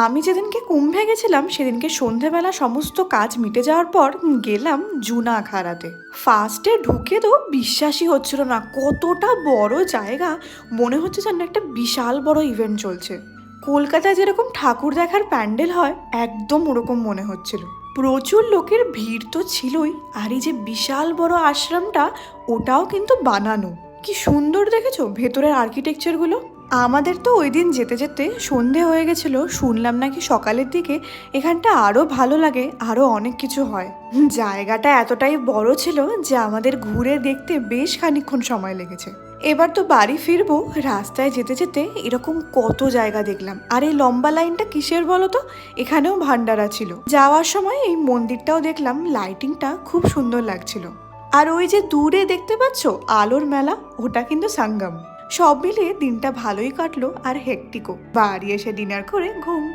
আমি যেদিনকে কুম্ভে গেছিলাম সেদিনকে সন্ধেবেলা সমস্ত কাজ মিটে যাওয়ার পর গেলাম জুনা আখাড়াতে। ফার্স্টে ঢুকে তো বিশ্বাসই হচ্ছিল না, কতটা বড় জায়গা। মনে হচ্ছে যেন একটা বিশাল বড় ইভেন্ট চলছে। কলকাতায় যেরকম ঠাকুর দেখার প্যান্ডেল হয় একদম ওরকম মনে হচ্ছিল। প্রচুর লোকের ভিড় তো ছিলই, আর এই যে বিশাল বড় আশ্রমটা, ওটাও কিন্তু বানানো। কি সুন্দর দেখেছো ভেতরের আর্কিটেকচারগুলো। আমাদের তো ওই দিন যেতে যেতে সন্ধে হয়ে গেছিল। শুনলাম নাকি সকালের দিকে এখানটা আরো ভালো লাগে, আরো অনেক কিছু হয়। জায়গাটা এতটাই বড় ছিল যে আমাদের ঘুরে দেখতে বেশ খানিকক্ষণ সময় লেগেছে। এবার তো বাড়ি ফিরবো। রাস্তায় যেতে যেতে এরকম কত জায়গা দেখলাম। আর এই লম্বা লাইনটা কিসের বলো তো? এখানেও ভান্ডারা ছিল। যাওয়ার সময় এই মন্দিরটাও দেখলাম, লাইটিংটা খুব সুন্দর লাগছিল। আর ওই যে দূরে দেখতে পাচ্ছ আলোর মেলা, ওটা কিন্তু সঙ্গম। সব মিলিয়ে দিনটা ভালোই কাটলো, আর হেক্টিকও। বাড়ি এসে ডিনার করে ঘুম।